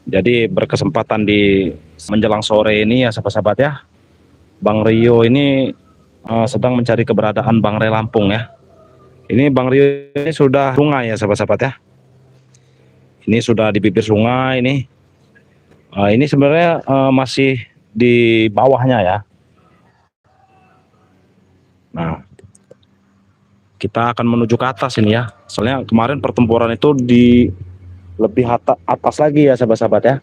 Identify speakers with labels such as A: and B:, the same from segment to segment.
A: Jadi berkesempatan di menjelang sore ini ya sahabat-sahabat ya, Bang Rio ini sedang mencari keberadaan Bang Re Lampung ya. Ini Bang Rio ini sudah sungai ya sahabat-sahabat ya. Ini sudah di bibir sungai ini. Ini sebenarnya masih di bawahnya ya. Nah, kita akan menuju ke atas ini ya. Soalnya kemarin pertempuran itu di lebih atas lagi ya sahabat-sahabat ya.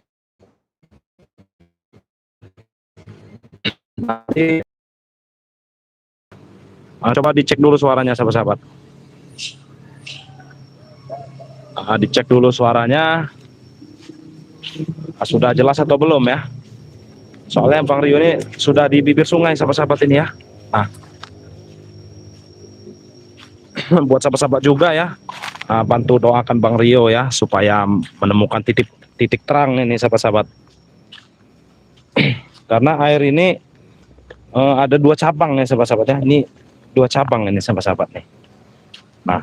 A: Nanti coba dicek dulu suaranya sahabat-sahabat. Dicek dulu suaranya. Sudah jelas atau belum ya? Soalnya Bang Rio ini sudah di bibir sungai sahabat-sahabat ini ya. Nah, buat sahabat-sahabat juga ya, bantu doakan Bang Rio ya supaya menemukan titik terang ini sahabat-sahabat. Karena air ini ada 2 cabang ya sahabat-sahabat ya. Ini 2 cabang ini sahabat-sahabat nih. Nah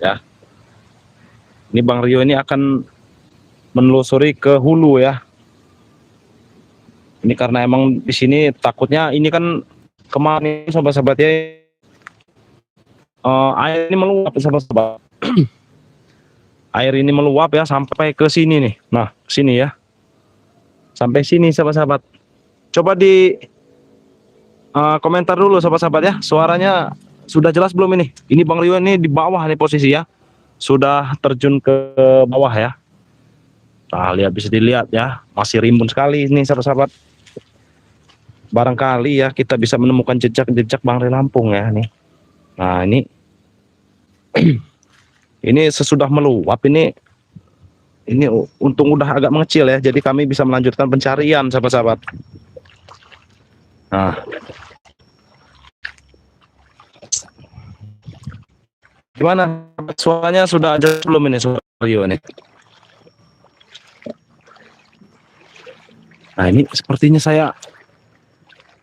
A: ya, ini Bang Rio ini akan menelusuri ke hulu ya. Ini karena emang di sini takutnya ini kan kemarin sahabat-sahabat ya, air ini meluap sahabat-sahabat. Air ini meluap ya sampai ke sini nih. Nah, sini ya. Sampai sini sahabat-sahabat. Coba di komentar dulu sahabat-sahabat ya. Suaranya sudah jelas belum ini? Ini Bang Rio ini di bawah nih posisi ya. Sudah terjun ke bawah ya. Nah, lihat, bisa dilihat ya. Masih rimbun sekali ini sahabat-sahabat. Barangkali ya kita bisa menemukan jejak-jejak Bang Re Lampung ya nih. Nah, ini ini sesudah meluap ini untung udah agak mengecil ya, jadi kami bisa melanjutkan pencarian sahabat-sahabat. Nah, gimana suaranya, sudah jelas belum ini suara Rio ini? Nah, ini sepertinya saya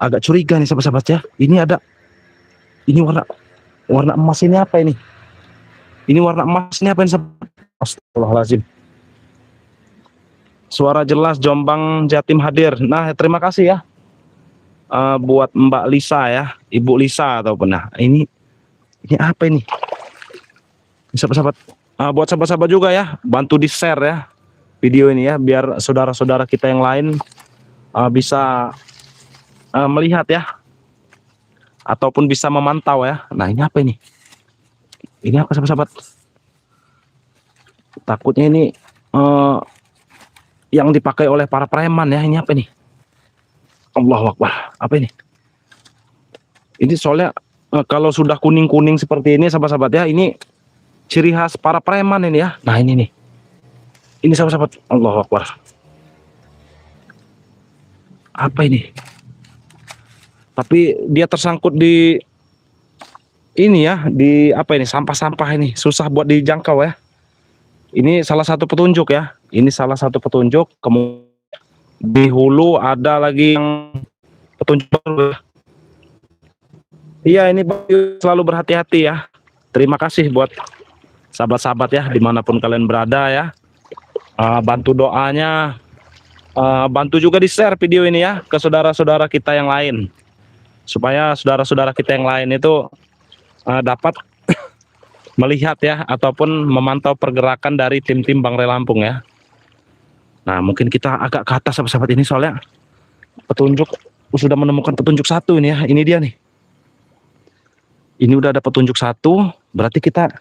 A: agak curiga nih sahabat-sahabat ya. Ini warna emas ini apa ini? Ini warna emas ini apa ini sahabat? Astagfirullahaladzim. Suara jelas, Jombang Jatim hadir. Nah, terima kasih ya buat Mbak Lisa ya, Ibu Lisa ataupun. Nah, ini apa ini? Sahabat-sahabat, buat sahabat-sahabat juga ya, bantu di share ya video ini ya, biar saudara-saudara kita yang lain bisa melihat ya, ataupun bisa memantau ya. Nah, ini apa ini? Ini apa sahabat-sahabat? Takutnya ini yang dipakai oleh para preman ya. Ini apa ini? Allahu Akbar. Apa ini? Ini soalnya kalau sudah kuning-kuning seperti ini sahabat-sahabat ya, ini ciri khas para preman ini ya. Nah, ini nih. Ini sahabat-sahabat. Allahu Akbar. Apa ini? Tapi dia tersangkut di ini ya, di apa ini, sampah-sampah ini, susah buat dijangkau ya. Ini salah satu petunjuk ya. Ini salah satu petunjuk. Kemudian di hulu ada lagi yang petunjuk baru. Iya, ini selalu berhati-hati ya. Terima kasih buat sahabat-sahabat ya, dimanapun kalian berada ya. Bantu doanya, bantu juga di share video ini ya ke saudara-saudara kita yang lain, supaya saudara-saudara kita yang lain itu dapat melihat ya, ataupun memantau pergerakan dari tim-tim Bang Re Lampung ya. Nah, mungkin kita agak ke atas sahabat-sahabat ini, soalnya petunjuk sudah menemukan petunjuk satu ini ya. Ini dia nih. Ini udah ada petunjuk satu, berarti kita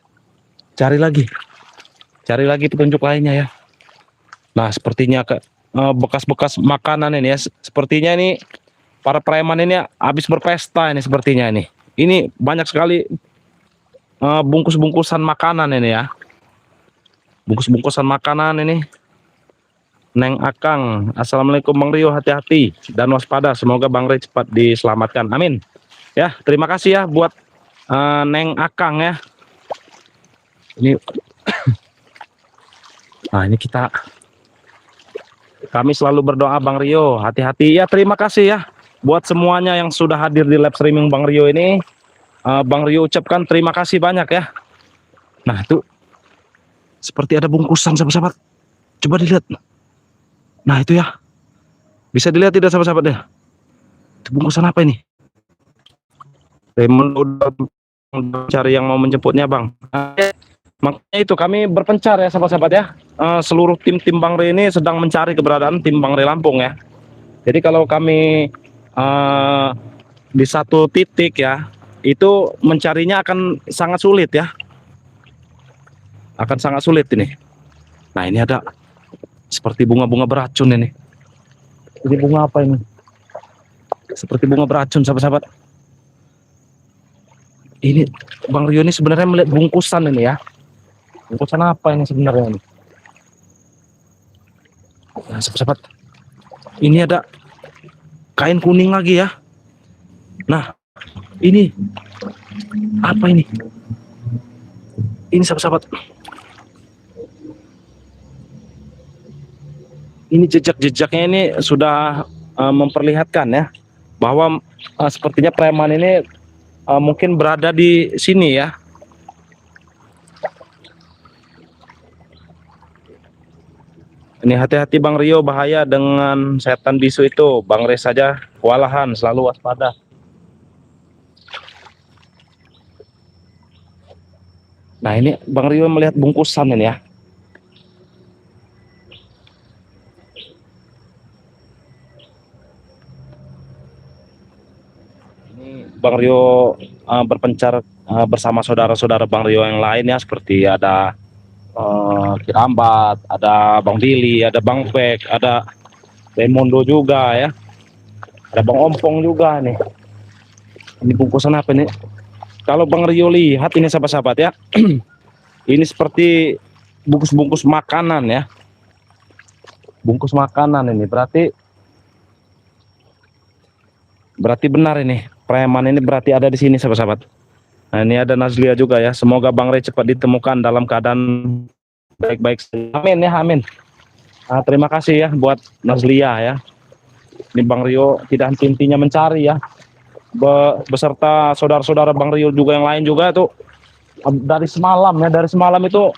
A: cari lagi petunjuk lainnya ya. Nah, sepertinya bekas-bekas makanan ini ya. Sepertinya ini para preman ini habis berpesta ini sepertinya ini. Ini banyak sekali bungkus-bungkusan makanan ini ya. Bungkus-bungkusan makanan ini. Neng Akang, assalamualaikum Bang Rio, hati-hati dan waspada, semoga Bang Re cepat diselamatkan, amin ya. Terima kasih ya buat Neng Akang ya. Ini nah, ini kami selalu berdoa Bang Rio, hati-hati ya. Terima kasih ya buat semuanya yang sudah hadir di live streaming Bang Rio ini. Bang Rio ucapkan terima kasih banyak ya. Nah, itu Seperti ada bungkusan sahabat-sahabat. Coba dilihat. Nah itu ya. Bisa dilihat tidak sahabat-sahabat ya? Itu bungkusan apa ini? Raymond udah cari yang mau menjemputnya bang. Makanya itu kami berpencar ya sahabat-sahabat ya. Seluruh tim Bang Re ini sedang mencari keberadaan tim Bang Re Lampung ya. Jadi kalau kami di satu titik ya, itu mencarinya akan sangat sulit ya. Akan sangat sulit ini. Nah ini ada seperti bunga-bunga beracun ini. Ini bunga apa ini? Seperti bunga beracun sahabat-sahabat. Ini Bang Rio ini sebenarnya melihat bungkusan ini ya. Bungkusan apa ini sebenarnya ini? Nah sahabat-sahabat, ini ada kain kuning lagi ya. Nah ini apa ini? Ini sahabat-sahabat, ini jejak-jejaknya ini sudah memperlihatkan ya bahwa sepertinya preman ini mungkin berada di sini ya. Ini hati-hati Bang Rio, bahaya dengan setan bisu itu. Bang Re saja kewalahan, selalu waspada. Nah ini Bang Rio melihat bungkusan ini ya. Ini Bang Rio berpencar bersama saudara-saudara Bang Rio yang lain ya, seperti ada Kirambat, ada Bang Billy, ada Bang Pek, ada Raymondo juga ya, ada Bang Ompong juga nih. Ini bungkusan apa nih? Kalau Bang Rio lihat ini sahabat-sahabat ya, ini seperti bungkus-bungkus makanan ya, bungkus makanan ini. Berarti benar ini, preman ini berarti ada di sini sahabat-sahabat. Nah ini ada Nazlia juga ya. Semoga Bang Re cepat ditemukan dalam keadaan baik-baik. Amin ya, amin. Terima kasih ya buat Nazlia ya. Ini Bang Rio tidak henti-hentinya mencari ya. Beserta saudara-saudara Bang Rio juga yang lain juga tuh dari semalam ya. Dari semalam itu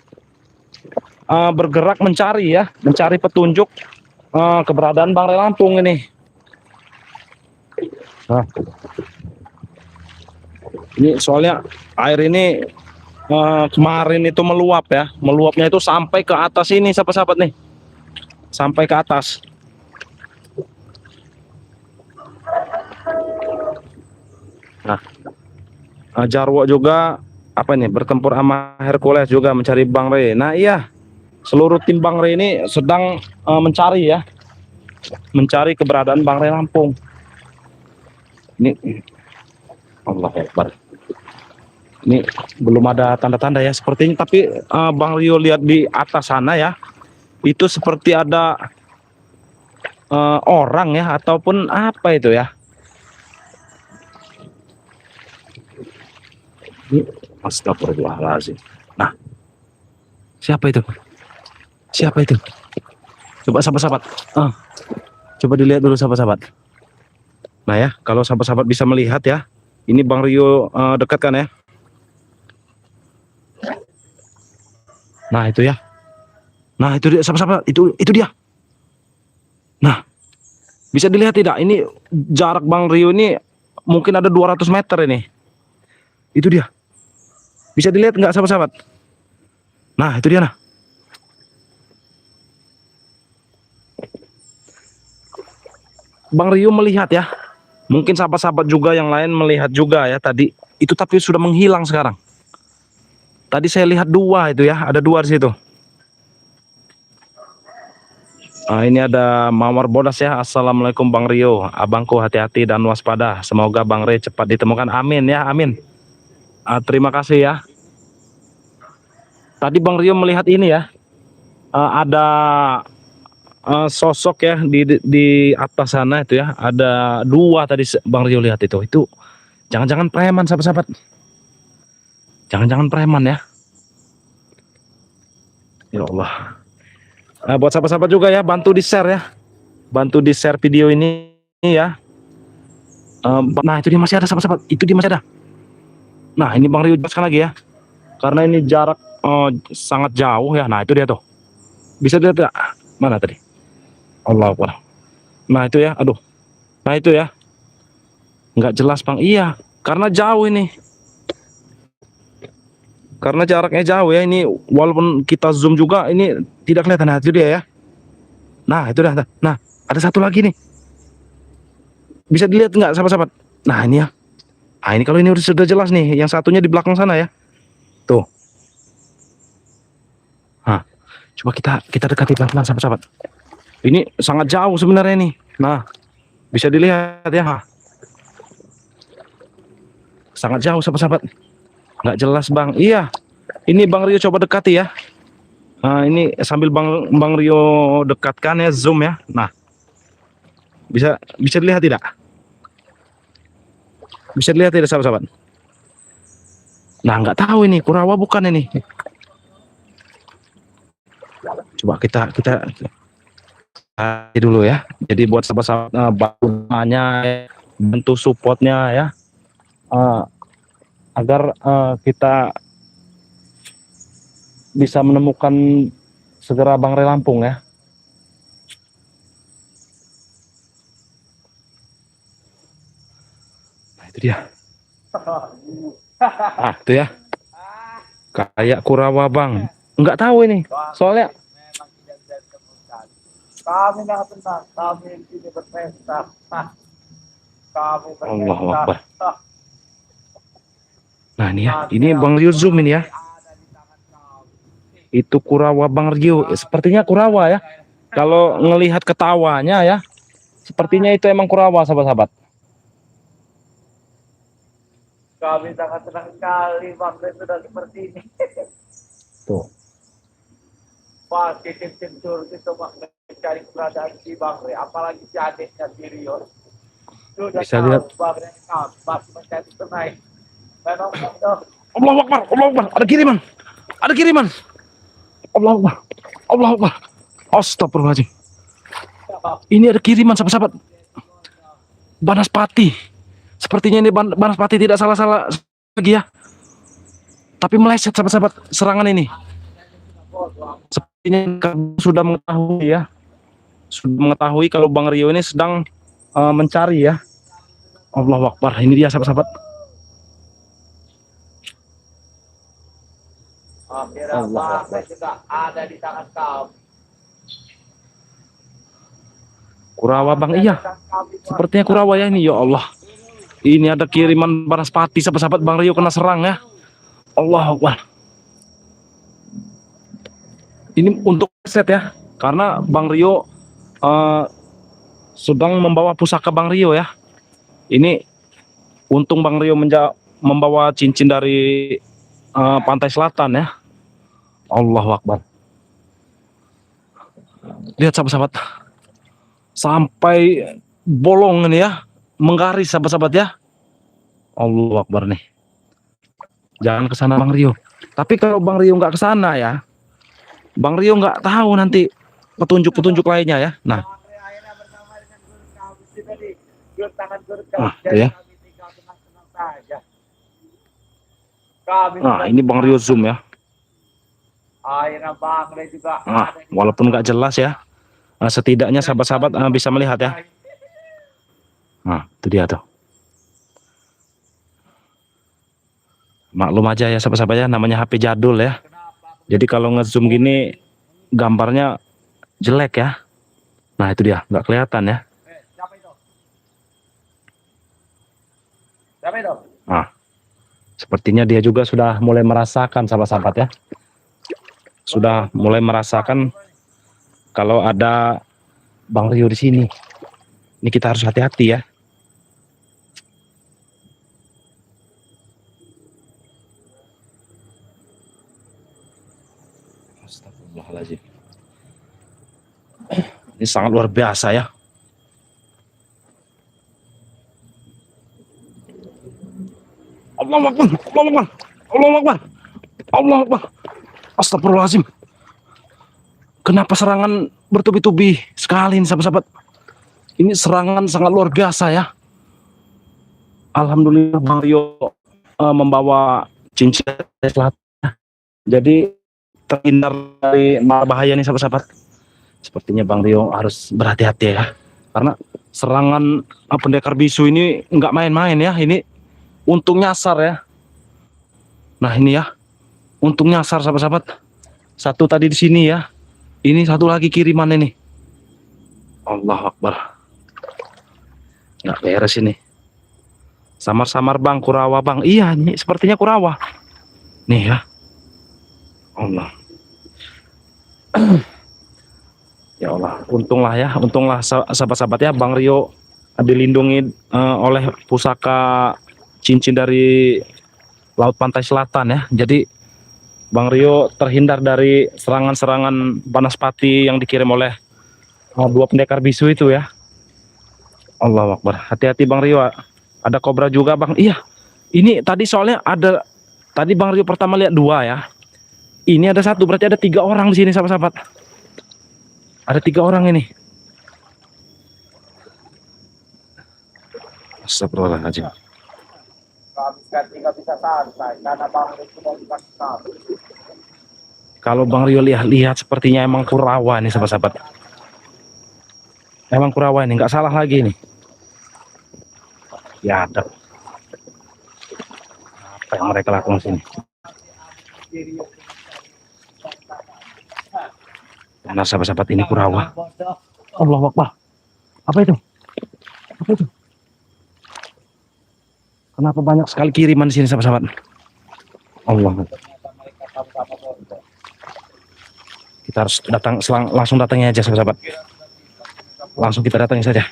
A: bergerak mencari ya, mencari petunjuk keberadaan Bang Re Lampung ini. Nah, ini soalnya air ini kemarin itu meluap ya, meluapnya itu sampai ke atas ini sahabat-sahabat nih, sampai ke atas. Nah, Jarwo juga apa ini bertempur sama Hercules juga mencari Bang Re. Nah iya, seluruh tim Bang Re ini sedang mencari ya, mencari keberadaan Bang Re Lampung. Ini Allah Akbar. Ini belum ada tanda-tanda ya sepertinya, tapi Bang Rio lihat di atas sana ya, itu seperti ada orang ya, ataupun apa itu ya. Ini astagfirullahaladzim. Nah, siapa itu? Siapa itu? Coba sahabat-sahabat, coba dilihat dulu sahabat-sahabat. Nah ya, kalau sahabat-sahabat bisa melihat ya, ini Bang Rio dekatkan ya. Nah itu ya. Nah itu dia sahabat-sahabat, itu dia. Nah, bisa dilihat tidak? Ini jarak Bang Rio ini mungkin ada 200 meter ini. Itu dia. Bisa dilihat nggak sahabat-sahabat? Nah itu dia nah. Bang Rio melihat ya. Mungkin sahabat-sahabat juga yang lain melihat juga ya tadi. Itu tapi sudah menghilang sekarang. Tadi saya lihat 2 itu ya, ada 2 di situ. Ini ada Mawar Bodas ya. Assalamualaikum Bang Rio. Abangku hati-hati dan waspada. Semoga Bang Re cepat ditemukan. Amin ya, amin. Terima kasih ya. Tadi Bang Rio melihat ini ya. Ada sosok ya di atas sana itu ya. Ada 2 tadi Bang Rio lihat itu. Itu jangan-jangan preman sahabat-sahabat. Jangan-jangan preman ya. Ya Allah. Buat sahabat-sahabat juga ya, bantu di share ya. Bantu di share video ini ya. Nah itu dia masih ada sahabat-sahabat. Itu dia masih ada. Nah ini Bang Rio jelaskan lagi ya. Karena ini jarak sangat jauh ya. Nah, itu dia tuh. Bisa dilihat nggak? Mana tadi? Allah Akbar. Nah, itu ya. Aduh. Nah, itu ya. Nggak jelas, Bang. Iya, karena jauh ini. Karena jaraknya jauh ya. Ini walaupun kita zoom juga ini tidak kelihatan. Nah, itu dia ya. Nah, itu dah. Nah, ada satu lagi nih. Bisa dilihat nggak, sahabat-sahabat? Nah, ini ya. Nah, ini kalau ini sudah jelas nih. Yang satunya di belakang sana ya. Tuh. Nah, coba kita dekati pelan-pelan, sahabat-sahabat. Ini sangat jauh sebenarnya nih. Nah, bisa dilihat ya. Nah, sangat jauh, sahabat-sahabat. Nggak jelas, Bang. Iya. Ini Bang Rio coba dekati ya. Nah, ini sambil Bang Rio dekatkan ya, zoom ya. Nah, bisa dilihat tidak? Bisa dilihat tidak, sahabat-sahabat? Nah, nggak tahu ini kurawa bukan ini. Coba kita dulu ya. Jadi buat sahabat-sahabat bantuannya, bantu supportnya ya, agar kita bisa menemukan segera Bang Ray Lampung ya. Nah, itu dia. Ah, itu ya. Kayak kurawa, Bang. Nggak tahu ini. Soalnya
B: kami nggak tenang, kami ini berpesta. Kami
A: Allah
B: berpesta.
A: Akbar. Nah, ini Bang Rio zoom ini ya. Itu kurawa Bang Rio. Sepertinya kurawa ya. Kalau ngelihat ketawanya ya, sepertinya itu emang kurawa, sahabat-sahabat.
B: Kami sangat senang sekali Bang Ray sudah seperti ini.
A: Tuh.
B: Pasti tim surga itu mencari keberadaan si Bang Ray, apalagi si adiknya si Rio. Sudah
A: Bisa
B: tahu
A: lihat.
B: Bang Ray masih mencari tunai. Memang
A: Allah Akbar, Allah Akbar. Ada kiriman. Ada kiriman. Allah Akbar. Allah Akbar. Astagfirullahaladzim. Ini ada kiriman, sahabat-sahabat. Banaspati. Sepertinya ini Banaspati tidak salah-salah lagi ya. Tapi meleset, sahabat-sahabat, serangan ini. Sepertinya kamu sudah mengetahui ya. Sudah mengetahui kalau Bang Rio ini sedang mencari ya. Allahu Akbar. Ini dia, sahabat-sahabat.
B: akhirnya Bang Ray juga ada di tangan kau.
A: Kurawa, Bang. Iya. Sepertinya kurawa ya ini. Ya Allah. Ini ada kiriman Banaspati, sahabat-sahabat. Bang Rio kena serang ya. Allahu Akbar. Ini untuk set ya. Karena Bang Rio sedang membawa pusaka Bang Rio ya. Ini untung Bang Rio membawa cincin dari pantai selatan ya. Allahu Akbar. Lihat, sahabat-sahabat. Sampai bolong ini ya. Menggaris, sahabat-sahabat ya. Allahu Akbar nih. Jangan ke sana Bang Rio. Tapi kalau Bang Rio nggak ke sana ya, Bang Rio nggak tahu nanti petunjuk-petunjuk lainnya ya. Nah, itu ya. Nah, ini Bang Rio zoom ya. Nah, walaupun nggak jelas ya, setidaknya sahabat-sahabat bisa melihat ya. Nah, itu dia tuh. Maklum aja ya, sahabat-sahabat ya, namanya HP jadul ya. Jadi kalau ngezoom gini gambarnya jelek ya. Nah, itu dia, nggak kelihatan ya. Nah, sepertinya dia juga sudah mulai merasakan, sahabat-sahabat ya. Sudah mulai merasakan kalau ada Bang Rio di sini. Ini kita harus hati-hati ya. Astagfirullahaladzim. Ini sangat luar biasa ya. Allahu Akbar, Allahu Akbar, Allahu Akbar, Allahu Akbar. Astagfirullahaladzim. Kenapa serangan bertubi-tubi sekali ini, sahabat-sahabat? Ini serangan sangat luar biasa ya. Alhamdulillah Bang Rio membawa cincin selatan. Jadi terhindar dari bahaya nih sahabat-sahabat. Sepertinya Bang Rio harus berhati-hati ya, karena serangan pendekar bisu ini nggak main-main ya. Ini untung nyasar ya. Nah ini ya, untung nyasar sahabat-sahabat. Satu tadi di sini ya, ini satu lagi kiriman ini. Allah Akbar, nggak beres ini. Samar-samar Bang, Kurawa Bang. Iya, ini sepertinya Kurawa. Nih ya. Allah. Ya Allah, untunglah sahabat-sahabat ya, Bang Rio dilindungi oleh pusaka cincin dari Laut Pantai Selatan ya. Jadi Bang Rio terhindar dari serangan-serangan Banaspati yang dikirim oleh dua pendekar bisu itu ya. Allah Akbar. Hati-hati Bang Rio. Ada kobra juga Bang. Iya. Ini tadi soalnya ada, tadi Bang Rio pertama lihat 2 ya. Ini ada 1, berarti ada 3 orang di sini sahabat-sahabat. Ada 3 orang ini. Astagfirullahaladzim.
B: Kami sekarang nggak bisa santai karena Bang Rio sudah dikasih tahu.
A: Kalau Bang Rio lihat sepertinya emang Kurawa nih sahabat-sahabat. Emang Kurawa ini, nggak salah lagi nih. Ya ada. Apa yang mereka lakukan sini? Nah sahabat-sahabat, ini Kurawa. Allah Akbar. Apa itu? Apa itu? Kenapa banyak sekali kiriman di sini sahabat-sahabat? Allah. Kita harus langsung datangi aja sahabat-sahabat. Langsung kita datangi saja.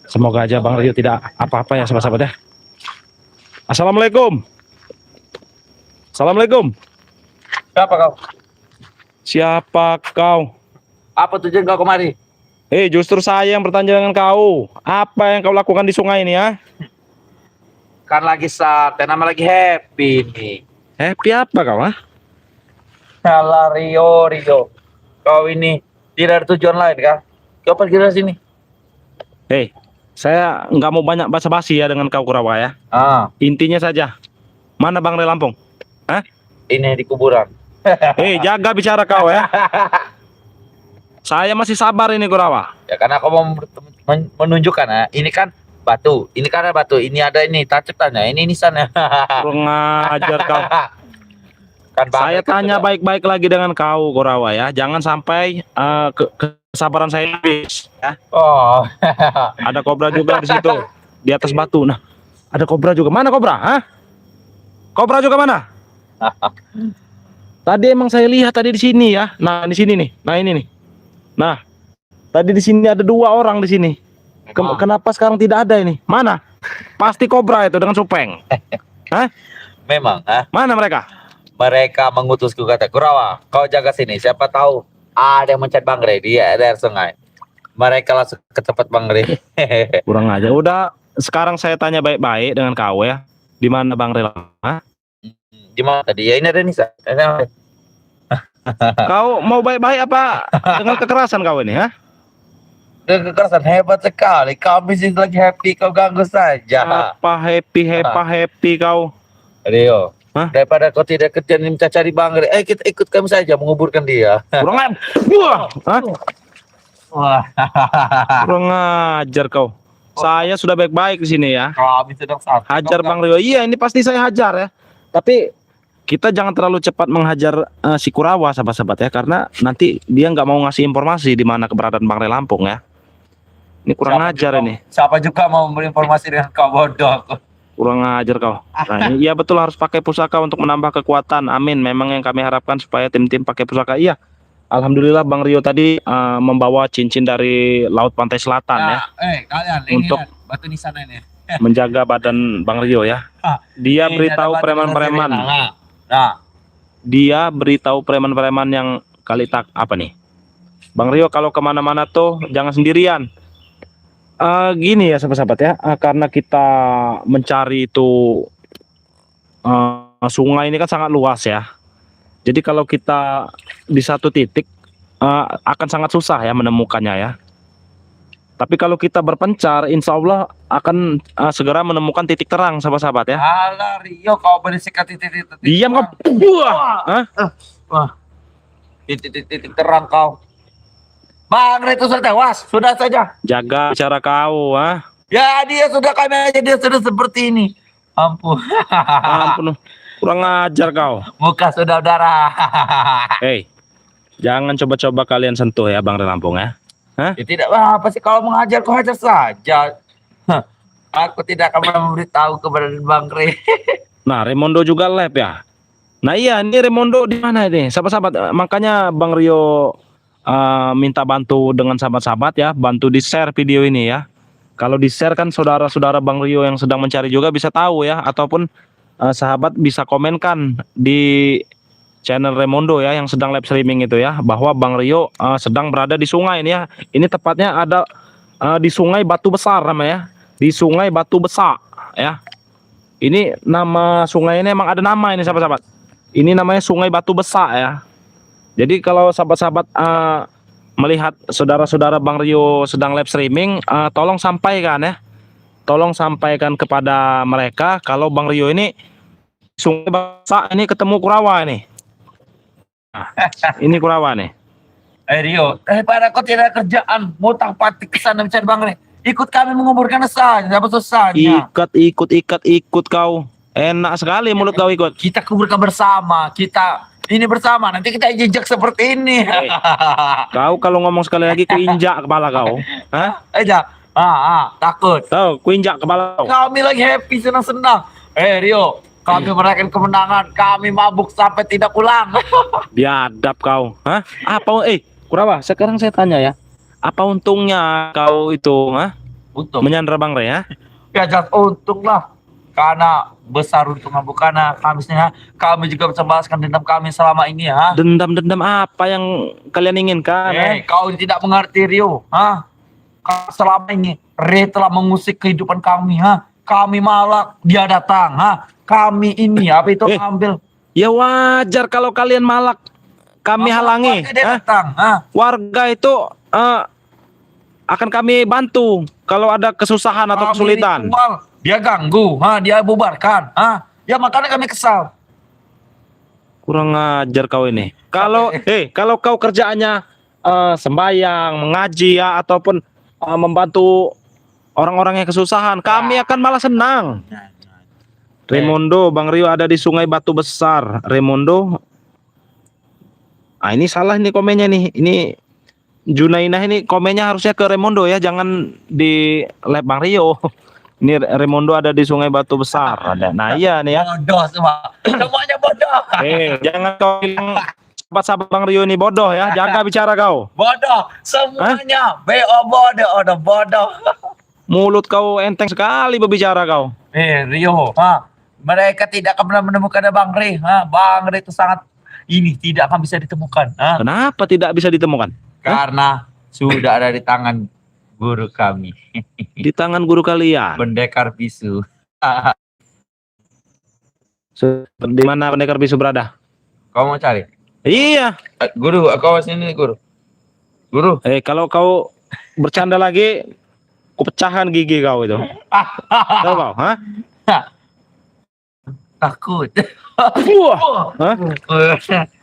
A: Semoga aja Bang Rio tidak apa-apa ya sahabat-sahabat ya. Assalamualaikum. Assalamualaikum.
B: Siapa kau?
A: Siapa kau?
B: Apa tujuan kau kemari?
A: Justru saya yang bertanya dengan kau. Apa yang kau lakukan di sungai ini ya?
B: Kan lagi santai, nama lagi happy nih.
A: Happy apa kau ah?
B: Salah Rio. Kau ini tidak ada tujuan lain kan? Kau pergi dari sini.
A: Saya nggak mau banyak basa-basi ya dengan kau Kurawa ya. Intinya saja, mana Bang Rio Lampung? Hah?
B: Ini di kuburan.
A: Jaga bicara kau ya. Saya masih sabar ini Kurawa.
B: Ya karena kau mau menunjukkan ya. Ini kan batu. Ini karena batu. Ini ada ini tacetannya. Ini nisannya.
A: Kurang ajar kau.
B: Kan
A: Saya tanya baik-baik lagi dengan kau Kurawa ya. Jangan sampai kesabaran saya habis ya.
B: Oh.
A: Ada kobra juga di situ di atas batu. Nah, ada kobra juga. Mana kobra? Hah? Kobra juga mana? Tadi emang saya lihat tadi di sini ya. Nah, di sini nih. Nah, ini nih. Nah, tadi di sini ada 2 orang di sini. Kenapa sekarang tidak ada ini? Mana? Pasti kobra itu dengan supeng. Hah?
B: Memang,
A: Mana mereka?
B: mereka mengutusku kata Kurawa, kau jaga sini. Siapa tahu ada yang mencari Bang Ray di daerah sungai. Mereka langsung ke tempat Bang Ray.
A: Kurang aja. Udah, sekarang saya tanya baik-baik dengan kau ya. Di mana Bang Ray? Hah?
B: Di mana tadi? Ya ini ada Nisa.
A: Kau mau baik-baik apa dengan kekerasan kau ini, ha?
B: Dengan kekerasan hebat sekali. Kami sih lagi happy, kau ganggu saja.
A: Apa happy kau?
B: Rio,
A: Hah?
B: daripada kau tidak kerja mencari Bang Ray, kita ikut kami saja menguburkan dia.
A: Kurang Wah, hah?
B: Wah.
A: Kurang ajar kau. Saya sudah baik-baik di sini ya.
B: Kami sedang sakit.
A: Hajar Bang Rio. Iya, ini pasti saya hajar ya. Tapi kita jangan terlalu cepat menghajar si Kurawa sahabat-sahabat ya, karena nanti dia nggak mau ngasih informasi di mana keberadaan Bang Ray Lampung ya. Ini kurang ajar ini.
B: Siapa juga mau memberi informasi dengan kau bodoh.
A: Kurang ajar kau. Nah, ini, iya betul harus pakai pusaka untuk menambah kekuatan. Amin. Memang yang kami harapkan supaya tim-tim pakai pusaka. Iya. Alhamdulillah Bang Rio tadi membawa cincin dari Laut Pantai Selatan ya.
B: Kalian
A: Untuk
B: lihat batu nisan ini.
A: menjaga badan Bang Rio ya. Dia beritahu preman-preman.
B: Nah,
A: Dia beritahu preman-preman yang kali tak apa nih. Bang Rio kalau kemana-mana tuh jangan sendirian. Gini ya sahabat-sahabat ya, karena kita mencari itu sungai ini kan sangat luas ya. Jadi kalau kita di satu titik akan sangat susah ya menemukannya ya. Tapi kalau kita berpencar, insya Allah akan segera menemukan titik terang, sahabat-sahabat ya.
B: Alah Rio, kau berisikan titik-titik.
A: Diam kau. Wah. Hah?
B: Wah, titik-titik terang kau. Bang Ray itu sudah tewas, sudah saja.
A: Jaga bicara kau, ah.
B: Ya dia sudah kami aja, dia sudah seperti ini. Ampun.
A: Ampun, kurang ajar kau.
B: Muka sudah darah.
A: Hei, jangan coba-coba kalian sentuh ya Bang Ray Lampung ya.
B: Ya, tidak apa sih kalau mengajar kau hajar saja. Hah, aku tidak akan pernah memberitahu kepada Bang Ray.
A: Nah, Remondo juga lab ya. Nah iya, ini Remondo di mana ini? Sahabat-sahabat, makanya Bang Rio minta bantu dengan sahabat-sahabat ya, bantu di share video ini ya. Kalau di share kan saudara-saudara Bang Rio yang sedang mencari juga bisa tahu ya, ataupun sahabat bisa komenkan di channel Remondo ya yang sedang live streaming itu ya, bahwa Bang Rio sedang berada di sungai ini ya. Ini tepatnya ada di Sungai Batu Besar namanya, di Sungai Batu Besar ya. Ini nama sungai ini emang ada nama ini sahabat-sahabat. Ini namanya Sungai Batu Besar ya. Jadi kalau sahabat-sahabat melihat saudara-saudara Bang Rio sedang live streaming, tolong sampaikan ya. Tolong sampaikan kepada mereka kalau Bang Rio ini Sungai Besar ini ketemu Kurawa ini. Nah, ini Kurawa nih.
B: Rio, daripada kau tidak ada kerjaan, mutang patik ke sana mencari Bang Ray. Ikut kami menguburkan saja, apa susahnya?
A: Ikut kau. Enak sekali mulut kau ikut.
B: Kita kuburkan bersama, kita ini bersama, nanti kita jejak seperti ini.
A: Kau kalau ngomong sekali lagi kuinjak kepala kau. Hah?
B: Aja, takut.
A: Tahu, kuinjak kepala kau.
B: Kami lagi happy, senang-senang. Rio, kami merayakan kemenangan, kami mabuk sampai tidak pulang.
A: Biadab kau. Hah? Apa Kurawa, sekarang saya tanya ya. Apa untungnya kau itu,
B: Untung.
A: menyandra Bang Ray ya?
B: Ya jelas untung lah. Karena besar untungnya bukan kamisnya. Kami juga bisa balaskan dendam kami selama ini ya.
A: Dendam-dendam apa yang kalian inginkan?
B: Kau tidak mengerti Rio. Selama ini Ray telah mengusik kehidupan kami. Kami malak, dia datang. Kami ini apa itu ambil.
A: Ya wajar kalau kalian malak, kami halangi.
B: Dia datang.
A: Warga itu akan kami bantu kalau ada kesusahan atau kesulitan.
B: Ritual, dia ganggu, dia bubarkan. Ya makanya kami kesal.
A: Kurang ajar kau ini. Kalau kalau kau kerjaannya sembahyang, mengaji ya, ataupun membantu orang-orang yang kesusahan, kami akan malah senang. Remondo, Bang Rio ada di Sungai Batu Besar. Remondo. Ini salah nih komennya nih. Ini Junainah ini komennya harusnya ke Remondo ya, jangan di live Bang Rio. Ini Remondo ada di Sungai Batu Besar. Ada. Nah iya nih ya.
B: Bodoh semua. Semuanya bodoh.
A: Jangan kau bilang sahabat-sahabat Bang Rio ini bodoh ya. Jaga bicara kau.
B: Bodoh. Semuanya. BO bodoh. Bodoh.
A: Mulut kau enteng sekali berbicara kau.
B: Rio. Mereka tidak akan pernah menemukan Bang Ray. Bang Ray itu sangat ini tidak akan bisa ditemukan.
A: Kenapa tidak bisa ditemukan?
B: Karena sudah ada di tangan guru kami.
A: Di tangan guru kalian.
B: Pendekar bisu.
A: Di mana pendekar bisu berada?
B: Kau mau cari?
A: Iya.
B: Guru, kau sini guru. Guru.
A: Kalau kau bercanda lagi, kupecahan gigi kau itu. Tahu kau?
B: Takut.
A: Wah.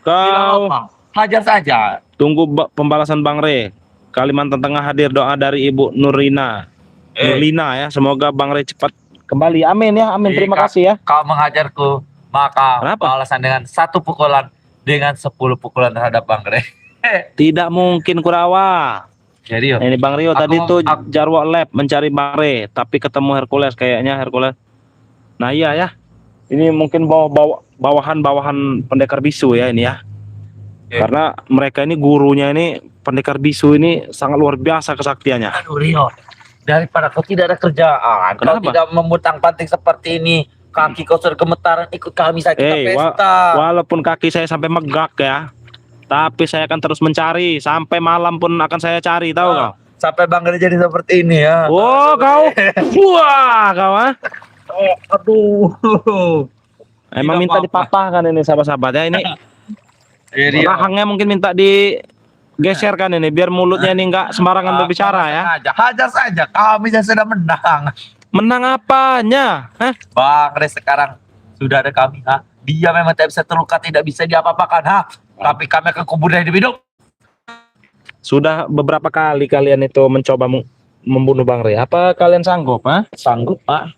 A: Kau
B: hajar saja.
A: tunggu pembalasan Bang Ray. Kalimantan Tengah hadir doa dari Ibu Nurlina. Nurlina ya, semoga Bang Ray cepat kembali. Amin ya, amin. Terima kasih ya.
B: Kau menghajarku, maka
A: Kenapa?
B: balasan dengan 1 pukulan dengan 10 pukulan terhadap Bang Ray.
A: Tidak mungkin Kurawa.
B: Jadi
A: Ini Bang Rio tadi tuh Jarwo Lab mencari Bang Ray, tapi ketemu Hercules kayaknya Hercules. Nah iya ya. Ini mungkin bawahan pendekar bisu ya ini ya. Karena mereka ini gurunya ini pendekar bisu ini sangat luar biasa kesaktiannya.
B: Aduh Rio, daripada kau tidak ada kerjaan,
A: Kenapa?
B: kau tidak memutang-panting seperti ini, kaki kau sudah gemetaran, ikut kami saja kita pesta.
A: Walaupun kaki saya sampai megak ya, tapi saya akan terus mencari sampai malam pun akan saya cari, tahu kau?
B: Sampai Bang Ray jadi seperti ini ya.
A: Oh kau, wah kau
B: Aduh.
A: Emang
B: Tidak
A: minta
B: apa-apa.
A: dipatahkan ini sahabat-sahabat ya ini. Rahangnya mungkin minta geserkan ini biar mulutnya ini nggak sembarangan berbicara ya.
B: Hajar saja, kami sudah menang.
A: Menang apanya? Hah?
B: Bang Re, sekarang sudah ada kami. Dia memang tidak bisa terluka, tidak bisa diapa-apakan. Tapi kami akan kubur dari hidup.
A: Sudah beberapa kali kalian itu mencoba membunuh Bang Re. Apa kalian sanggup?
B: Sanggup, Pak.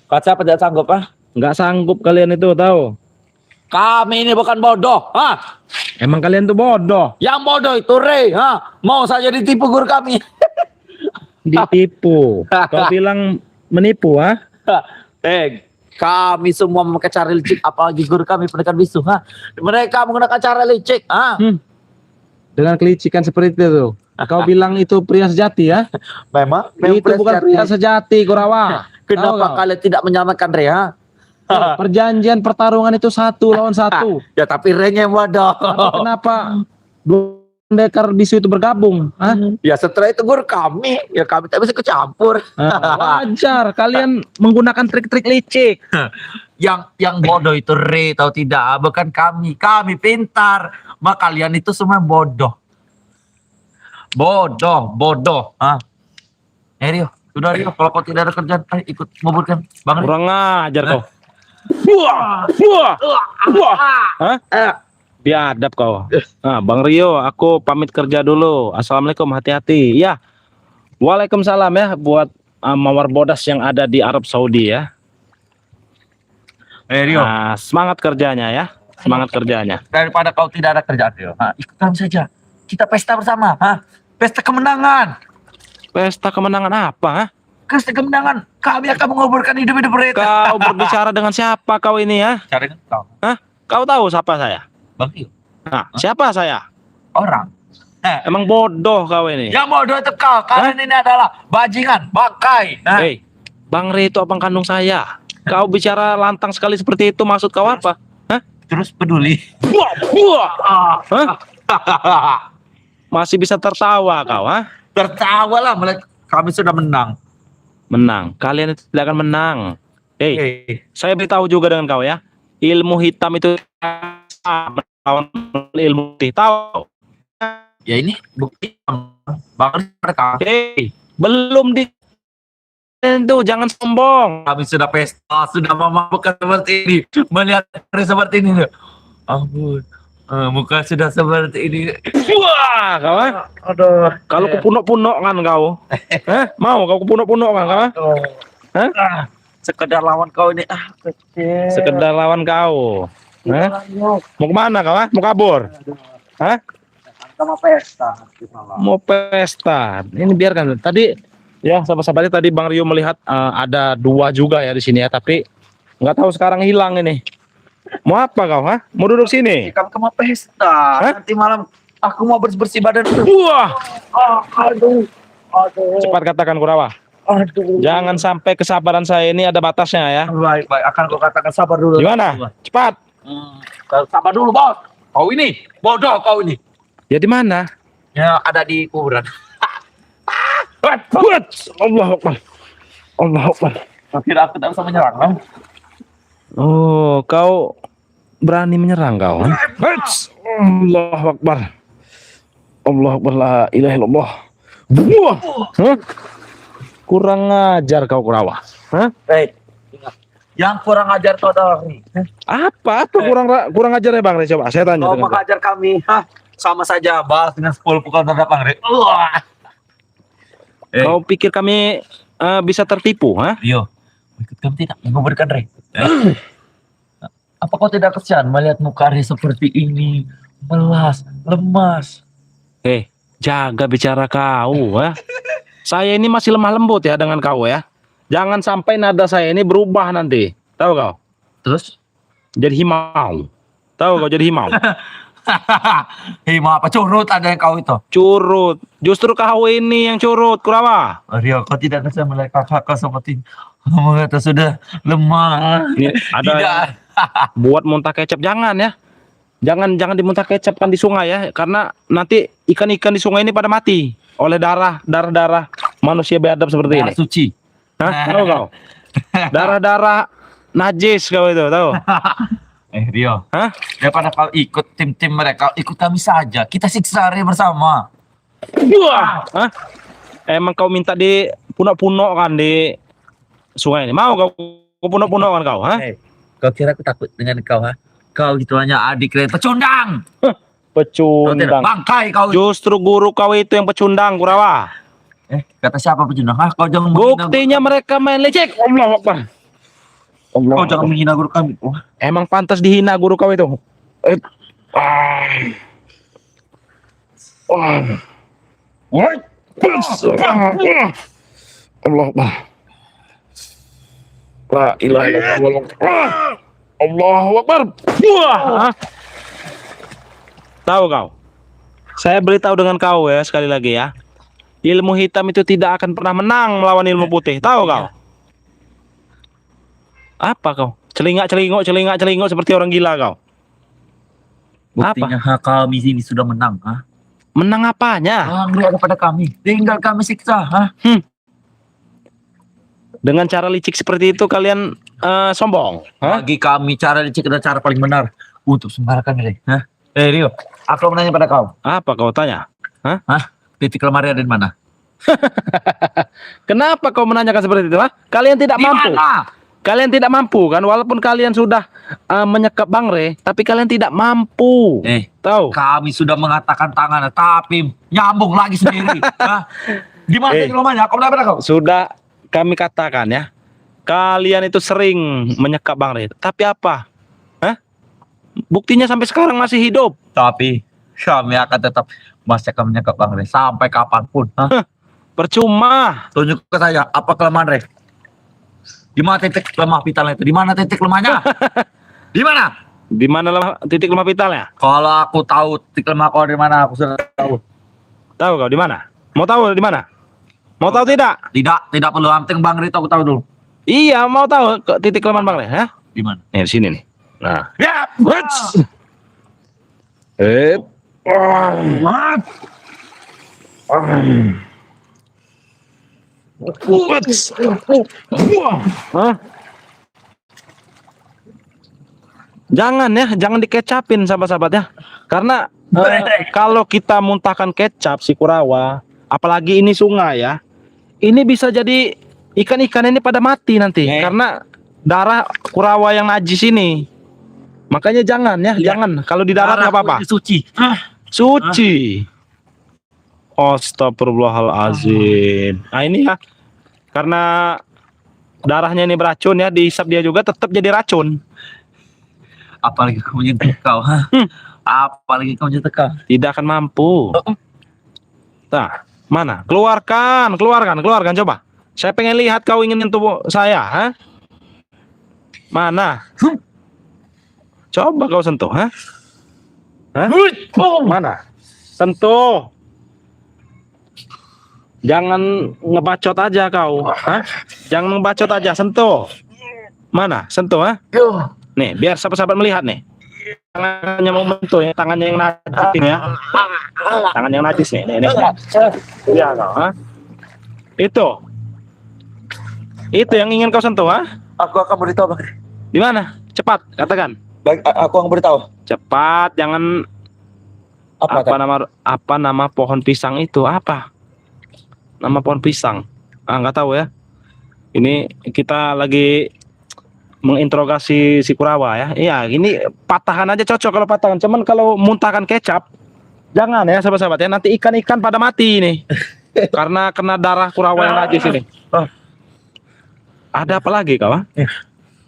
B: Kau siapa tidak sanggup, Pak?
A: Nggak sanggup kalian itu tahu.
B: Kami ini bukan bodoh.
A: Emang kalian tuh bodoh.
B: Yang bodoh itu Re. Mau saja ditipu guru kami.
A: Ditipu. Kau bilang menipu,
B: Kami semua memakai cara licik, apalagi guru kami pendekar bisu. Mereka menggunakan cara licik.
A: Dengan kelicikan seperti itu. Kau bilang itu pria sejati ya?
B: Memang
A: Itu bukan pria sejati, Kurawa.
B: Kenapa kalian tidak menyamakan Re?
A: Perjanjian pertarungan itu 1 lawan 1.
B: Ya tapi Re-nya yang bodoh.
A: Kenapa dua pendekar bisu itu bergabung?
B: Ya setelah itu guru kami, ya kami tak bisa kecampur.
A: Wajar, kalian menggunakan trik-trik licik.
B: Yang bodoh itu Re, tahu tidak? Bukan kami. Kami pintar. Maka kalian itu semua bodoh. Bodoh. Rio, sudah Rio. Kalau kau tidak ada kerjaan, ayo ikut menguburkan Bang Re.
A: Kurang ajar kau. Biadab kau. Bang Rio, aku pamit kerja dulu. Assalamualaikum, hati-hati. Ya, waalaikumsalam ya buat mawar bodas yang ada di Arab Saudi ya.
B: Rio,
A: Semangat kerjanya ya. Semangat kerjanya.
B: daripada kau tidak ada kerjaan Rio, ikut kami saja. Kita pesta bersama. Pesta kemenangan.
A: Pesta kemenangan apa?
B: Pesta kemenangan. Kami akan menguburkan hidup-hidup mereka.
A: Kau berbicara dengan siapa kau ini ya?
B: Cara dengan kau.
A: Kau tahu siapa saya?
B: Bang Rio.
A: Siapa saya?
B: Orang.
A: Emang bodoh kau ini.
B: Yang bodoh itu kau. Kalian ini adalah bajingan, bangkai.
A: Hei, Bang Re itu abang kandung saya. Kau bicara lantang sekali seperti itu, maksud kau apa?
B: Terus peduli.
A: Masih bisa tertawa kau,
B: Tertawa lah, kami sudah menang.
A: Menang. Kalian itu tidak akan menang. Hei, saya beritahu juga dengan kau ya. Ilmu hitam itu melawan ilmu putih. Tahu?
B: Ya ini bukti Bang mereka.
A: Hei, belum di itu jangan sombong.
B: Kami sudah pesta, sudah memabukkan seperti ini. Melihat seperti ini. Ampun. Muka sudah seperti ini.
A: Wah, kau
B: Aduh.
A: kalau kupunok-punok kan kau. Mau kau kupunok-punok kan kau?
B: Sekedar lawan kau ini. Kecil.
A: Sekedar lawan kau. Mau kemana kau? Mau kabur?
B: Sama pesta.
A: Mau pesta. Ini biarkan. Tadi ya sahabat-sahabatnya tadi Bang Rio melihat ada 2 juga ya di sini ya, tapi nggak tahu sekarang hilang ini. Mau apa kau? Mau duduk sini?
B: Kami mau pesta. Nanti malam aku mau bersih badan dulu.
A: Wah,
B: Aduh.
A: cepat katakan Kurawa.
B: Aduh.
A: Jangan sampai kesabaran saya ini ada batasnya ya.
B: Baik, akan kau katakan sabar dulu.
A: Gimana? Cepat.
B: Sabar dulu, Bos. Kau ini bodoh kau ini.
A: Ya di mana?
B: Ya ada di kuburan.
A: Allahu Akbar. Allahu Akbar.
B: Kira aku tak bisa menyerang, kan?
A: Oh, kau berani menyerang kau? Allahu Akbar. Allahu Akbar, la ilaha illallah. Wah. Kurang ajar kau Kurawa.
B: Baik. Yang kurang ajar kau adalah ini.
A: Apa kurang ajar ya Bang Re? Coba saya tanya.
B: Kau mengajar kami. Sama saja balas dengan 10 pukul terhadap Bang Re.
A: Kau pikir kami bisa tertipu,
B: Rio, ikut kami tidak menguburkan Re. Apa kau tidak kesian melihat muka Re seperti ini, melas, lemas?
A: Jaga bicara kau, Saya ini masih lemah lembut ya dengan kau ya. Jangan sampai nada saya ini berubah nanti. Tahu kau?
B: Terus?
A: Jadi himau. Tahu kau jadi himau?
B: Himau apa curut ada yang kau itu?
A: Curut. Justru kau ini yang curut, Kurawa.
B: Rio, kau tidak bisa melihat kakak seperti mengata sudah lemah.
A: Ini ada
B: Tidak.
A: buat muntah kecap, jangan ya. Jangan dimuntah kecap kan di sungai ya, karena nanti ikan-ikan di sungai ini pada mati oleh darah manusia beradab seperti ini.
B: Darah suci.
A: Tahu kau? Darah najis kau itu, tahu?
B: Rio.
A: Hah?
B: Daripada kau ikut tim-tim mereka, ikut kami saja. Kita siksa Rio bersama.
A: Wah, hah? Emang kau minta di punok-punok kan di sungai ini? Mau kau punok-punok kan kau, hah?
B: Kau kira aku takut dengan kau, ha? Kau itu hanya adik kalian pecundang. Kau tidak
A: Pecundang.
B: bangkai kau.
A: Justru guru kau itu yang pecundang, Kurawa.
B: Kata siapa pecundang? Ah, kau jangan menghina.
A: Buktinya mereka main lecek. Allah Akbar.
B: Kau jangan menghina guru kami. Wah,
A: Emang pantas dihina guru kau itu. Allah Akbar. La ilaha illallah. Allahu Akbar. Wah. Tahu kau? Saya beritahu dengan kau ya sekali lagi ya. Ilmu hitam itu tidak akan pernah menang melawan ilmu putih. Tahu kau? Apa kau? Celingak-celingok seperti orang gila kau.
B: buktinya kami sini sudah menang. Ha?
A: Menang apanya?
B: Angry ada pada kami. Tinggal kami siksa. Ha?
A: Dengan cara licik seperti itu kalian sombong. Hah?
B: Bagi kami cara licik adalah cara paling benar untuk sembarkan Rio. Hah? Rio, aku mau menanya pada kau.
A: Apa kau tanya?
B: Titik lemari ada di mana?
A: Kenapa kau menanyakan seperti itu? Hah? Kalian tidak
B: Di
A: mampu.
B: mana?
A: Kalian tidak mampu kan? Walaupun kalian sudah menyekap Bang Re, tapi kalian tidak mampu. Tahu?
B: Kami sudah mengatakan tangan, tapi nyambung lagi sendiri. Hah? Di mana titik lemarinya? Kau menanya pada kau.
A: Sudah kami katakan ya. Kalian itu sering menyekap Bang Re, tapi apa? Hah? Buktinya sampai sekarang masih hidup.
B: Tapi kami akan tetap masih akan menyekap Bang Re sampai kapanpun. Hah?
A: Percuma.
B: Tunjuk ke saya apa kelemahan Re? Di mana titik lemah vitalnya itu? Di mana titik lemahnya? Di mana?
A: Di mana titik lemah vitalnya?
B: Kalau aku tahu titik lemah kau di mana, aku sudah tahu.
A: Tahu kau di mana? Mau tahu di mana? Mau tahu tidak?
B: Tidak perlu. Yang penting Bang Re itu aku tahu dulu.
A: Iya, mau tahu titik kelemahan Bang Re? Hah?
B: Di mana?
A: Nih, di sini nih. Nah.
B: Ya,
A: Hah? Jangan ya, jangan dikecapin sahabat-sahabat ya. Karena kalau kita muntahkan kecap si Kurawa, apalagi ini sungai ya, ini bisa jadi ikan-ikan ini pada mati nanti karena darah Kurawa yang najis ini. Makanya jangan ya, jangan. Kalau di darat nggak apa-apa.
B: Suci.
A: Suci. Astagfirullahalazim. Nah ini ya, karena darahnya ini beracun ya, dihisap dia juga tetap jadi racun.
B: Apalagi kamu nyentuh kau, ha? Apalagi kamu nyentuh kau.
A: Tidak akan mampu. Nah, mana? Keluarkan coba. Saya pengen lihat kau ingin nyentuh saya, ha? Mana? Coba kau sentuh, ha? Hah? Mana? Sentuh. Jangan ngebacot aja kau, ha? Jangan ngebacot aja, sentuh. Mana? Sentuh, ha? Nih, biar sahabat-sahabat melihat nih. Tangannya mau mentuh ya, tangannya yang najis ini ya. Tangan yang najis nih, nih. Iya kau, ha? Itu yang ingin kau sentuh, ha?
B: Aku akan beritahu Bang Re.
A: Di mana? Cepat, katakan.
B: Baik, aku akan beritahu.
A: Cepat, jangan apa nama pohon pisang itu? Apa? Nama pohon pisang? Nggak tahu ya. Ini kita lagi menginterogasi si Kurawa ya. Iya, ini patahan aja cocok kalau patahan. Cuman kalau muntahkan kecap, jangan ya sahabat-sahabat ya. Nanti ikan-ikan pada mati ini. Karena kena darah Kurawa yang najis ini. Ada apa lagi kawan?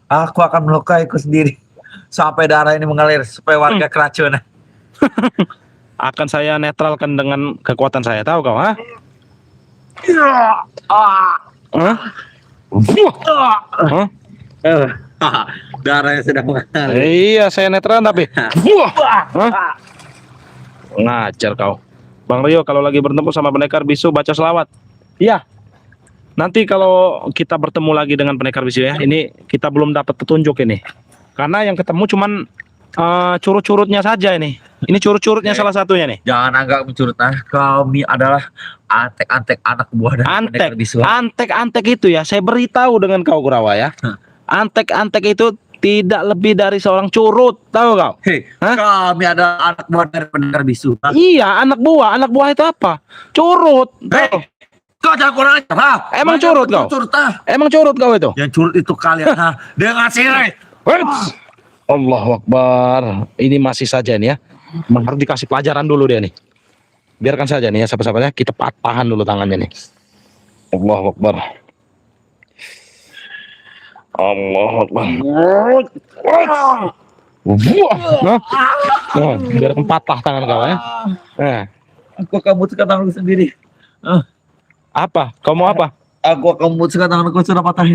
B: Aku akan melukaiku sendiri sampai darah ini mengalir supaya warga keracunan.
A: Akan saya netralkan dengan kekuatan saya, tahu kau, ha?
B: Darahnya sudah mengalir.
A: Iya, saya netral tapi. Ngajar kau. Bang Rio kalau lagi bertemu sama pendekar bisu baca selawat. Iya. Nanti kalau kita bertemu lagi dengan pendekar bisu ya, ini kita belum dapat petunjuk ini. Karena yang ketemu cuman curut-curutnya saja ini. Ini curut-curutnya salah satunya nih.
B: Jangan anggap mencurut. Kami adalah antek-antek anak buah dari pendekar bisu.
A: Antek itu ya, saya beritahu dengan kau Kurawa ya. Antek-antek itu tidak lebih dari seorang curut, tahu kau?
B: Hei,
A: Hah?
B: kami ada anak buah dari pendekar bisu. Hah?
A: Iya, anak buah itu apa? Curut. Tahu?
B: Kau jangan kurang ajar, ha?
A: Emang
B: Banyak
A: curut
B: betul
A: kau?
B: Curut, ha?
A: Emang curut kau itu?
B: Yang curut itu kalian, ha? Dengan sirai.
A: Wits! Allahu Akbar. Ini masih saja nih ya. Memang harus dikasih pelajaran dulu dia nih. Biarkan saja nih ya sahabat-sahabatnya. Kita patahan dulu tangannya nih. Allahu Akbar. Allahu Akbar. Wah. Nah, biarkan patah tangan kau ya. Nah,
B: Aku akan putuskan tanganku sendiri.
A: apa? Kau mau apa?
B: Aku akan memutuskan tanganku sudah patah.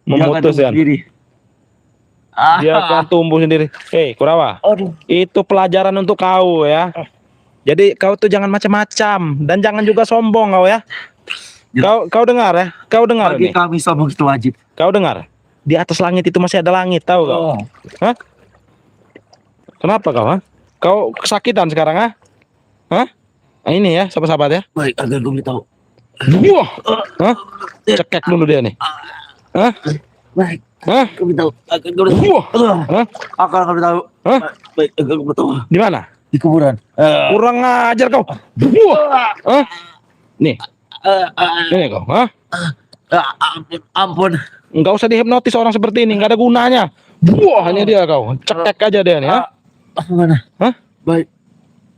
A: Memutus ya.
B: sendiri.
A: Biarkan tumbuh sendiri. Hei, Kurawa.
B: Aduh.
A: Itu pelajaran untuk kau ya. Jadi kau tuh jangan macam-macam dan jangan juga sombong kau ya. Kau dengar ya? Kau dengar
B: Bagi
A: nih?
B: kami sombong itu wajib.
A: Kau dengar? Di atas langit itu masih ada langit, tahu kau?
B: Oh.
A: Hah? Kenapa kau? Ha? Kau kesakitan sekarang, ha? Hah? Nah, ini ya, sahabat-sahabat ya.
B: Baik, agar gue tahu.
A: Wah, hah? Cekek dulu dia nih. Hah?
B: Baik,
A: Hah?
B: gue tahu. Agar gue tahu.
A: Wah, hah?
B: Akan gue tahu.
A: Hah?
B: Baik, agar gue tahu.
A: Di mana?
B: Di kuburan.
A: Kurang ajar kau. Wah, hah? Nih, ini kau, hah?
B: Ampun, ampun.
A: Enggak usah dihipnotis orang seperti ini, enggak ada gunanya. Wah, ini dia kau. Cekek aja dia nih, ha?
B: Mana?
A: Hah?
B: Baik,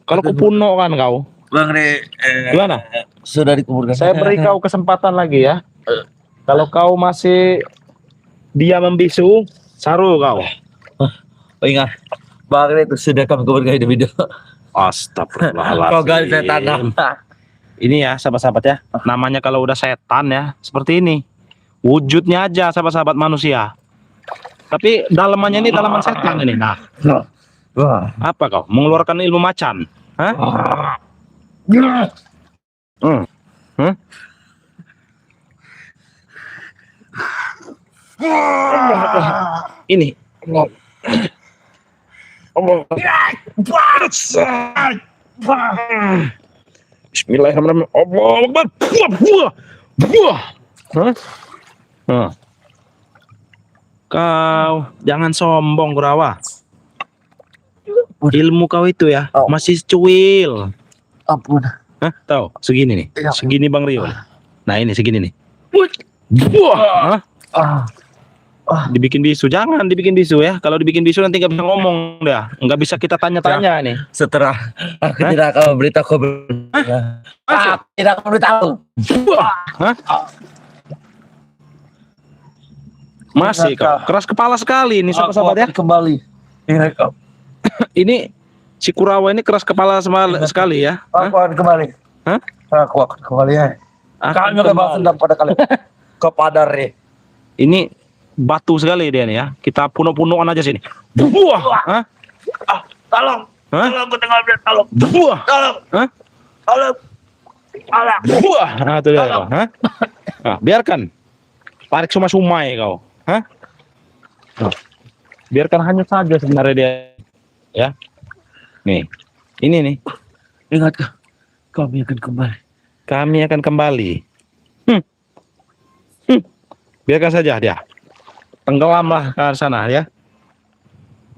A: Kalau kupuno kan kau.
B: Bang Re.
A: Gimana?
B: Sudah dikuburkan.
A: Saya beri kau kesempatan lagi ya. Kalau kau masih dia membisu, saru kau.
B: Oh, ingat, Bang Re itu sudah kami kuburkan hidup-hidup.
A: Astagfirullahaladzim.
B: Kau gali saya tanam.
A: Ini ya sahabat-sahabat ya. Namanya kalau udah setan ya, seperti ini. Wujudnya aja sahabat-sahabat manusia. Tapi dalamannya ini dalaman setan ini. Nah,
B: Wah.
A: apa kau? Mengeluarkan ilmu macan. Hah? Hmm. Hmm? Ini. Bismillahirrahmanirrahim. Allahu Akbar. Buah. Hah? Hah. Kau jangan sombong, Kurawa. Ilmu kau itu ya
B: Oh.
A: masih cuil.
B: Ampun.
A: Hah? Tahu? Segini nih.
B: Iya.
A: Segini Bang Rio. Nah, ini segini nih. Buah. Hah? Dibikin bisu, jangan dibikin bisu ya. Kalau dibikin bisu nanti nggak bisa ngomong dah, nggak bisa kita tanya-tanya nih.
B: Setelah aku tidak akan memberitahu Aku tidak akan memberitahu.
A: Hah? Masih kau keras kepala sekali ini sahabat-sahabat ya.
B: Kembali. Ingat kau.
A: Ini si Kurawa ini keras kepala sekali ya. Hah?
B: Aku akan kembali.
A: Hah?
B: Aku akan kembali ya. Kami akan balas dendam pada kalian. Kepada Re.
A: Ini batu sekali dia nih ya. Kita puno-punoan aja sini. Buah. Hah?
B: Tolong.
A: Hah?
B: Tolong, aku tengah lihat. Tolong.
A: Buah.
B: Tolong.
A: Hah?
B: Tolong. Tolong.
A: Buah. Nah, itu dia kau. Hah? Nah, biarkan. Tarik sumai-sumai kau. Hah? Nah, biarkan hanyut saja sebenarnya dia. Ya. Nih. Ini nih.
B: Ingat kami akan kembali.
A: Kami akan kembali. Biarkan saja dia. Tenggelamlah ke sana ya.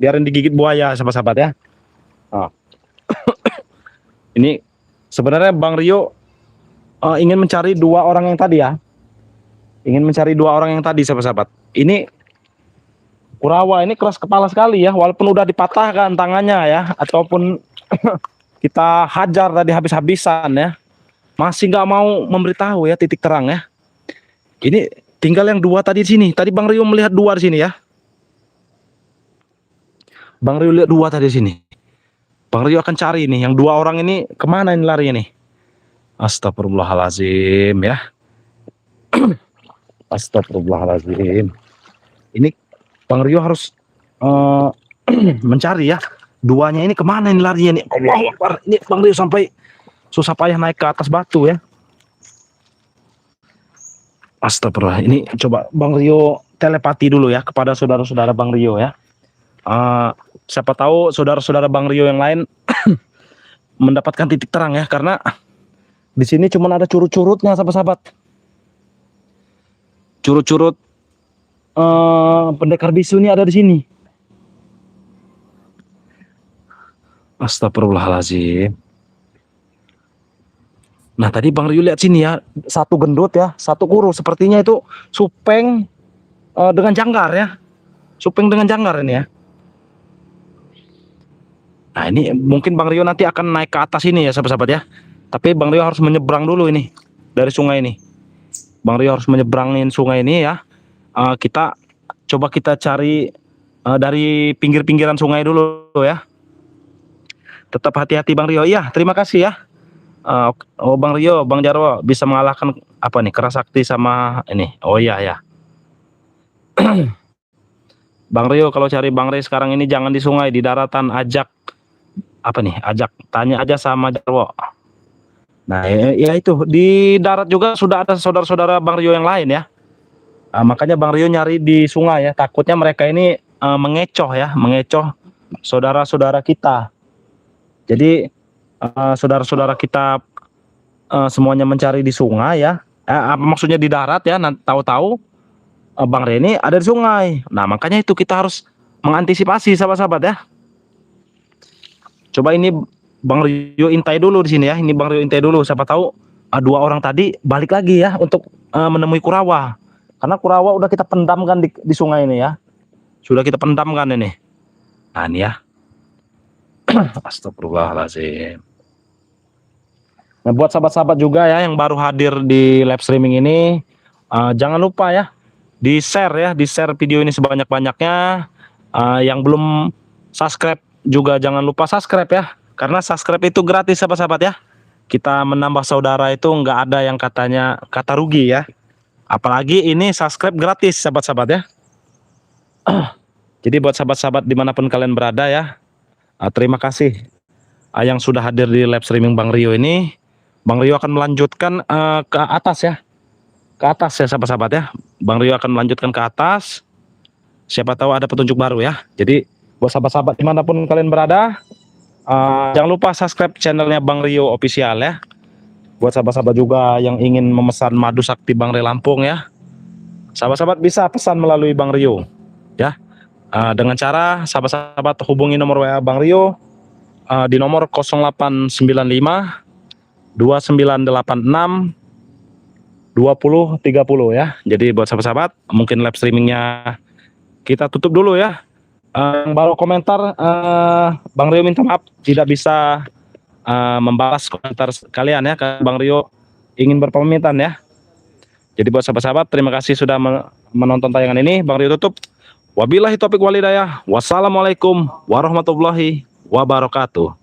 A: Biarin digigit buaya sahabat-sahabat ya. Nah. Ini sebenarnya Bang Rio ingin mencari dua orang yang tadi ya. Ingin mencari dua orang yang tadi sahabat-sahabat. Ini Kurawa ini keras kepala sekali ya. Walaupun udah dipatahkan tangannya ya. Ataupun kita hajar tadi habis-habisan ya. Masih nggak mau memberitahu ya titik terang ya. Ini tinggal yang dua tadi di sini. Tadi Bang Rio melihat dua di sini ya. Bang Rio lihat dua tadi di sini. Bang Rio akan cari nih yang dua orang ini kemana ini larinya nih. Astagfirullahalazim ya. Astagfirullahalazim. Ini Bang Rio harus mencari ya. Duanya ini kemana ini larinya nih. Allahu Akbar. Ini Bang Rio sampai susah payah naik ke atas batu ya. Astagfirullah. Ini coba Bang Rio telepati dulu ya kepada saudara-saudara Bang Rio ya. Siapa tahu saudara-saudara Bang Rio yang lain mendapatkan titik terang ya, karena di sini cuma ada curut-curutnya sahabat-sahabat. Curut-curut pendekar bisu ini ada di sini. Astagfirullahaladzim. Nah tadi Bang Rio lihat sini ya, satu gendut ya, satu kurus. Sepertinya itu supeng dengan janggar ya, supeng dengan janggar ini ya. Nah ini mungkin Bang Rio nanti akan naik ke atas ini ya sahabat-sahabat ya. Tapi Bang Rio harus menyeberang dulu ini dari sungai ini. Bang Rio harus menyeberangin sungai ini ya. Kita coba kita cari dari pinggir-pinggiran sungai dulu ya. Tetap hati-hati Bang Rio. Iya, terima kasih ya. Oh Bang Rio, Bang Jarwo bisa mengalahkan apa nih Kerasakti sama ini. Oh iya ya. Bang Rio kalau cari Bang Rio sekarang ini jangan di sungai, di daratan, ajak apa nih? Ajak tanya aja sama Jarwo. Nah, ya itu di darat juga sudah ada saudara-saudara Bang Rio yang lain ya. Makanya Bang Rio nyari di sungai ya. Takutnya mereka ini mengecoh ya, mengecoh saudara-saudara kita. Jadi saudara-saudara kita semuanya mencari di sungai ya. Maksudnya di darat ya. Nanti tahu-tahu Bang Rio ini ada di sungai. Nah, makanya itu kita harus mengantisipasi sahabat-sahabat ya. Coba ini Bang Rio intai dulu di sini ya. Ini Bang Rio intai dulu. Siapa tahu dua orang tadi balik lagi ya untuk menemui Kurawa. Karena Kurawa udah kita pendamkan di sungai ini ya. Sudah kita pendamkan ini. Nah ini ya. Astagfirullahaladzim. Nah buat sahabat-sahabat juga ya yang baru hadir di live streaming ini, jangan lupa ya di share video ini sebanyak-banyaknya. Yang belum subscribe juga jangan lupa subscribe ya. Karena subscribe itu gratis sahabat-sahabat ya. Kita menambah saudara itu nggak ada yang katanya kata rugi ya. Apalagi ini subscribe gratis sahabat-sahabat ya. Jadi buat sahabat-sahabat dimanapun kalian berada ya, terima kasih yang sudah hadir di live streaming Bang Rio ini. Bang Rio akan melanjutkan ke atas ya. Ke atas ya sahabat-sahabat ya. Bang Rio akan melanjutkan ke atas. Siapa tahu ada petunjuk baru ya. Jadi buat sahabat-sahabat dimanapun kalian berada, jangan lupa subscribe channelnya Bang Rio Official ya. Buat sahabat-sahabat juga yang ingin memesan madu sakti Bang Rio Lampung ya, sahabat-sahabat bisa pesan melalui Bang Rio ya. Dengan cara sahabat-sahabat hubungi nomor WA Bang Rio di nomor 0895 2986 2030 ya. Jadi buat sahabat-sahabat mungkin live streamingnya kita tutup dulu ya. Yang baru komentar Bang Rio minta maaf tidak bisa membalas komentar kalian ya. Bang Rio ingin berpamitan ya. Jadi buat sahabat-sahabat terima kasih sudah menonton tayangan ini. Bang Rio tutup. Wabillahi taufiq walhidayah. Wassalamualaikum warahmatullahi wabarakatuh.